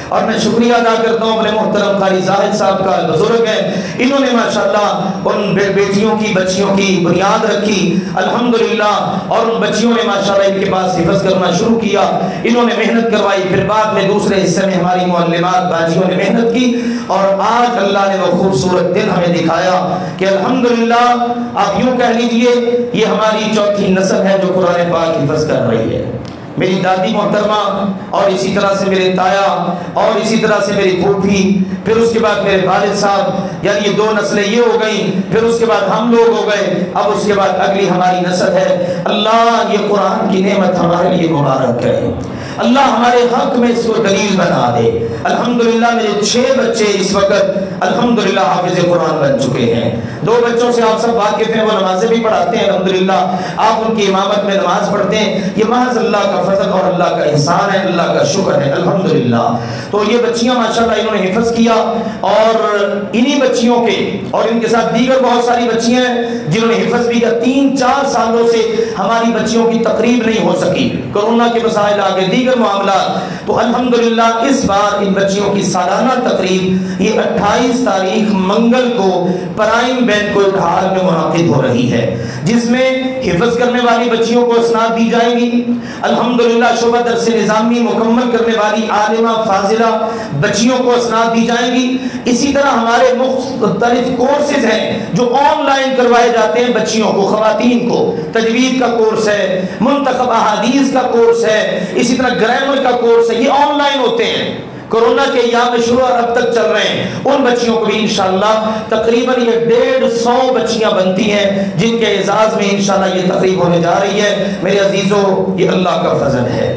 اور میں شکریہ ادا کرتا ہوں اپنے محترم قاری زاہد صاحب کا، بزرگ ہیں، انہوں نے ماشاءاللہ ان بیٹیوں کی بچیوں کی بنیاد رکھی الحمدللہ، اور ان بچیوں نے ماشاءاللہ ان کے پاس حفظ کرنا شروع کیا، انہوں نے محنت کروائی، پھر بعد میں دوسرے حصے میں ہماری معلمات باجیوں نے محنت کی، اور آج اللہ نے وہ خوبصورت دن ہمیں دکھایا کہ الحمدللہ آپ یوں کہہ لیجئے یہ ہماری چوتھی نسل ہے جو قرآن پاک حفظ کر رہی ہے۔ میری دادی محترمہ، اور اسی طرح سے میرے تایا، اور اسی طرح سے میری پھوپھی، پھر اس کے بعد میرے والد صاحب، یعنی یہ 2 نسلیں یہ ہو گئیں، پھر اس کے بعد ہم لوگ ہو گئے، اب اس کے بعد اگلی ہماری نسل ہے۔ اللہ یہ قرآن کی نعمت ہمارے لیے مبارک کرے، اللہ ہمارے حق میں اس کو دلیل بنا دے۔ الحمدللہ میرے 6 بچے اس وقت الحمدللہ حافظ قرآن بن چکے ہیں۔ 2 بچوں سے آپ سب واقف ہیں، وہ نمازیں بھی پڑھاتے ہیں الحمدللہ، آپ ان کی امامت میں نماز پڑھتے ہیں، یہ محض اللہ کا فضل اور اللہ کا احسان ہے، اللہ کا شکر ہے الحمدللہ۔ تو یہ بچیاں ماشاءاللہ انہوں نے حفظ کیا، اور انہی بچیوں کے اور ان کے ساتھ دیگر بہت ساری بچیاں ہیں جنہوں نے حفظ بھی کیا۔ 3-4 سالوں سے ہماری بچیوں کی تقریب نہیں ہو سکی، کورونا کے مسائل آگے، دیگر معاملات، تو الحمدللہ اس بار ان بچیوں کی سالانہ تقریب یہ 28 تاریخ منگل کو پرائم بینک کوئٹ ہال میں منعقد ہو رہی ہے، جس میں حفظ کرنے والی بچیوں کو اسناد دی جائیں گی، الحمدللہ شعبہ درس نظامی مکمل کرنے والی عالمہ فاضلہ بچیوں کو اسناد دی جائیں گی۔ اسی طرح ہمارے مختلف کورسز ہیں جو آن لائن کروائے جاتے ہیں بچیوں کو، خواتین کو، تجوید کا کورس ہے، منتخب احادیث کا کورس ہے، اسی طرح گرامر کا کورس ہے، یہ آن لائن ہوتے ہیں، کورونا کے ایام میں شروع اور اب تک چل رہے ہیں۔ ان بچیوں کو بھی انشاءاللہ تقریباً یہ 150 بچیاں بنتی ہیں جن کے اعزاز میں انشاءاللہ یہ تقریب ہونے جا رہی ہے۔ میرے عزیزوں یہ اللہ کا فضل ہے،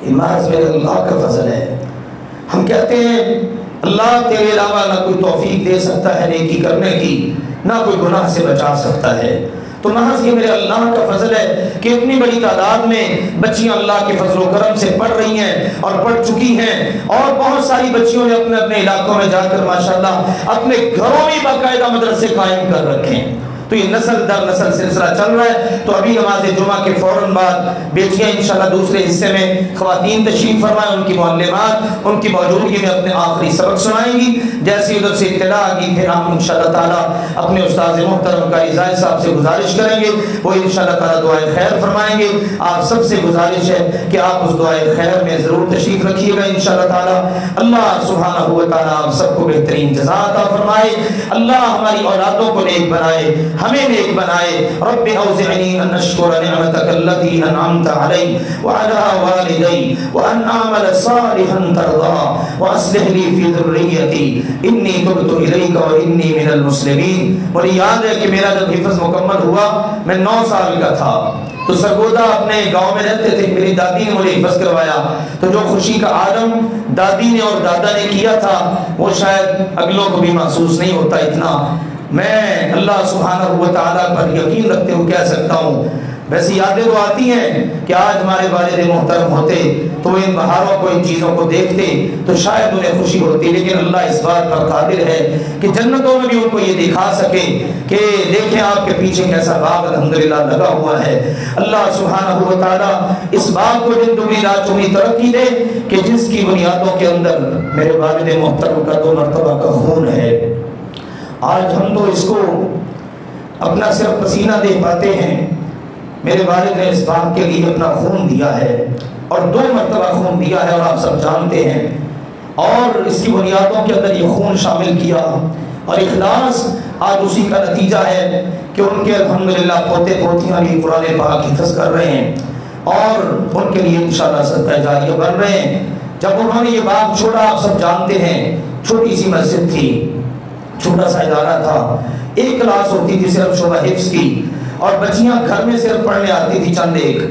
یہ محض میرے اللہ کا فضل ہے۔ ہم کہتے ہیں اللہ تیرے علاوہ نہ کوئی توفیق دے سکتا ہے نیکی کرنے کی، نہ کوئی گناہ سے بچا سکتا ہے۔ تو محض یہ میرے اللہ کا فضل ہے کہ اتنی بڑی تعداد میں بچیاں اللہ کے فضل و کرم سے پڑھ رہی ہیں اور پڑھ چکی ہیں، اور بہت ساری بچیوں نے اپنے اپنے علاقوں میں جا کر ماشاءاللہ اپنے گھروں میں باقاعدہ مدرسے قائم کر رکھے ہیں۔ تو یہ نسل در نسل سلسلہ چل رہا ہے۔ تو ابھی نماز جمعہ کے فوراً بعد بیٹیاں انشاءاللہ دوسرے حصے میں خواتین تشریف فرمائیں، ان کی معلمات ان کی موجودگی میں اپنے آخری سبق سنائیں گی۔ جیسی ادھر سے اطلاع آ گئی پھر ہم انشاءاللہ تعالیٰ اپنے استاد محترم قاری زاہد صاحب سے گزارش کریں گے، وہ انشاءاللہ تعالیٰ دعائے خیر فرمائیں گے۔ آپ سب سے گزارش ہے کہ آپ اس دعائے خیر میں ضرور تشریف رکھیے گا انشاءاللہ تعالیٰ۔ اللہ سبحانہ و تعالیٰ آپ سب کو بہترین جزا عطا فرمائے، اللہ ہماری اولادوں کو نیک بنائے، ہمیں نیک بنائے۔ رب اوزعنی ان اشکر نعمتک التی انعمت علی وعلی والدی وان اعمل صالحا ترضی واصلح لی فی ذریتی انی تبت الیک وانی من المسلمین۔ مجھے یاد ہے کہ میرا جب حفظ مکمل ہوا میں 9 سال کا تھا، تو سرگودا اپنے گاؤں میں رہتے تھے، میری دادی نے مجھے حفظ کروایا۔ تو جو خوشی کا عالم دادی نے اور دادا نے کیا تھا وہ شاید اگلوں کو بھی محسوس نہیں ہوتا اتنا۔ میں اللہ سبحانہ و تعالیٰ پر یقین رکھتے ہوئے کہہ سکتا ہوں، ویسی یادیں وہ آتی ہیں کہ آج ہمارے والد محترم ہوتے تو ان بہاروں کو ان چیزوں کو دیکھتے تو شاید انہیں خوشی ہوتی، لیکن اللہ اس بات پر قادر ہے کہ جنتوں میں بھی ان کو یہ دکھا سکے کہ دیکھیں آپ کے پیچھے کیسا باغ الحمدللہ لگا ہوا ہے۔ اللہ سبحانہ و تعالیٰ اس باغ کو دن دگنی رات چگنی ترقی دے کہ جس کی بنیادوں کے اندر میرے والد محترم کا 2 مرتبہ کا خون ہے۔ آج ہم تو اس کو اپنا صرف پسینہ دے پاتے ہیں، میرے والد نے اس باغ کے لیے اپنا خون دیا ہے اور 2 مرتبہ خون دیا ہے، اور آپ سب جانتے ہیں، اور اس کی بنیادوں کے اندر یہ خون شامل کیا، اور اخلاص آج اسی کا نتیجہ ہے کہ ان کے الحمدللہ پوتے پوتیاں بھی قرآن پاک حفظ کر رہے ہیں اور ان کے لیے انشاءاللہ صدقہ جاریہ بن رہے ہیں۔ جب انہوں نے یہ باغ چھوڑا آپ سب جانتے ہیں، چھوٹی سی مسجد تھی، چھوٹا سا ادارہ تھا، 1 کلاس ہوتی تھی صرف شعبہ حفظ کی، اور بچیاں گھر میں صرف پڑھنے آتی تھی چند ایک۔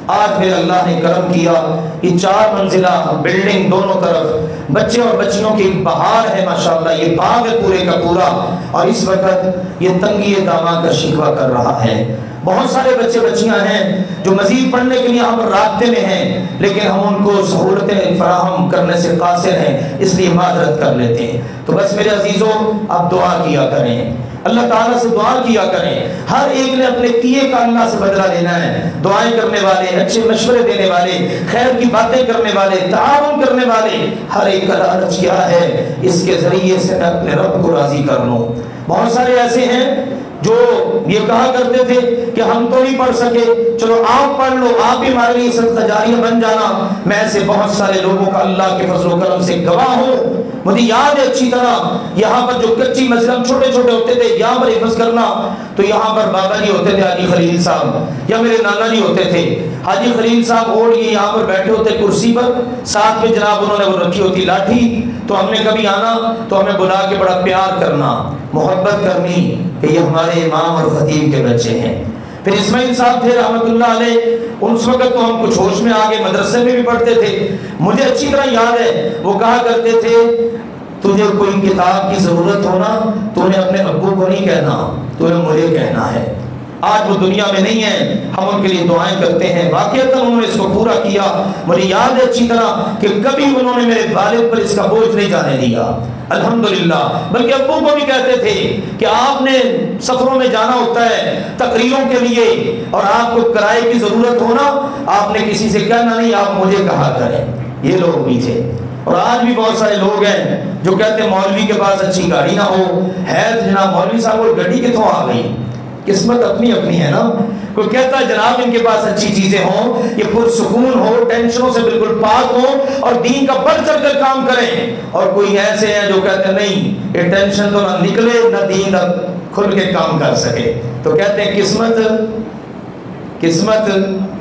آج میرے اللہ نے کرم کیا، یہ 4 منزلہ بلڈنگ دونوں طرف بچے اور بچیوں کی بہار ہے ماشاءاللہ، یہ باغ ہے پورے کا پورا، اور اس وقت یہ تنگی داماں کا شکوہ کر رہا ہے۔ بہت سارے بچے بچیاں ہیں جو مزید پڑھنے کے لیے یہاں پر رابطے میں ہیں، لیکن ہم ان کو سہولتیں فراہم کرنے سے قاصر ہیں، اس لیے معذرت کر لیتے ہیں۔ تو بس میرے عزیزوں، آپ دعا کیا کریں، اللہ تعالیٰ سے دعا کیا کریں۔ ہر ایک نے اپنے کیے کا اللہ سے بدلہ لینا ہے۔ دعائیں کرنے والے، اچھے مشورے دینے والے، خیر کی باتیں کرنے والے، تعاون کرنے والے، ہر ایک کا لالچ کیا ہے اس کے ذریعے سے میں اپنے رب کو راضی کر لوں۔ بہت سارے ایسے ہیں جو یہ کہا کرتے تھے کہ ہم تو نہیں پڑھ سکے، چلو آپ پڑھ لو، آپ بھی ہمارے لیے صدقہ جاریہ بن جانا۔ میں ایسے بہت سارے لوگوں کا اللہ کے فضل و کرم سے گواہ ہوں۔ مجھے یاد ہے اچھی طرح، یہاں پر جو کچی مسجد ہم چھوٹے چھوٹے ہوتے تھے یہاں پر حفظ کرنا، تو یہاں پر بابا جی ہوتے تھے حاجی خلیل صاحب، یا میرے نانا جی ہوتے تھے حاجی خلیل صاحب، اور یہ یہاں پر بیٹھے ہوتے کرسی پر، ساتھ میں جناب انہوں نے وہ رکھی ہوتی لاٹھی، تو ہم نے کبھی آنا تو ہمیں بلا کے بڑا پیار کرنا، محبت کرنی کہ یہ ہمارے امام اور خطیب کے بچے ہیں۔ پھر اسماعیل صاحب تھے رحمت اللہ علیہ، اس وقت تو ہم کچھ ہوش میں آگے مدرسے میں بھی پڑھتے تھے۔ مجھے اچھی طرح یاد ہے وہ کہا کرتے تھے تجھے کوئی کتاب کی ضرورت ہونا تو انہیں اپنے ابو کو نہیں کہنا، تو انہیں مجھے کہنا ہے۔ آج وہ دنیا میں نہیں ہے، ہم ان کے لیے دعائیں کرتے ہیں، واقعتاً انہوں نے اس کو پورا کیا۔ مجھے یاد ہے اچھی طرح کہ کبھی انہوں نے میرے والد پر اس کا بوجھ نہیں جانے دیا الحمدللہ، بلکہ ابو کو بھی کہتے تھے کہ آپ نے سفروں میں جانا ہوتا ہے تقریروں کے لیے، اور آپ کو کرائے کی ضرورت ہونا آپ نے کسی سے کہنا نہیں، آپ مجھے کہا کریں۔ یہ لوگ بھی تھے، اور آج بھی بہت سارے لوگ ہیں جو کہتے ہیں مولوی کے پاس اچھی گاڑی نہ ہو، ہے جناب مولوی صاحب وہ گاڑی کتوں آ گئی؟ قسمت اپنی اپنی ہے نا۔ کوئی کہتا ہے جناب ان کے پاس اچھی چیزیں ہوں، یہ پرسکون ہو، ٹینشنوں سے بالکل پاک ہو، اور دین کا بڑھ چڑھ کر کام کریں، اور کوئی ایسے ہیں جو کہتے ہیں نہیں یہ ٹینشن تو نہ نکلے نہ دین کھل کے کام کر سکے۔ تو کہتے ہیں قسمت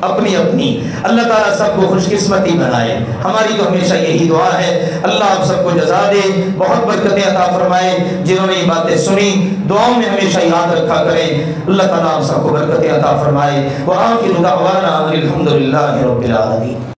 اپنی اپنی، اللہ تعالیٰ سب کو خوش قسمتی بنائے۔ ہماری تو ہمیشہ یہی دعا ہے، اللہ آپ سب کو جزا دے، بہت برکتیں عطا فرمائے۔ جنہوں نے یہ باتیں سنی دعاؤں میں ہمیشہ یاد رکھا کریں، اللہ تعالیٰ آپ سب کو برکتیں عطا فرمائے۔ وآخر دعوانا الحمدللہ رب العالمین۔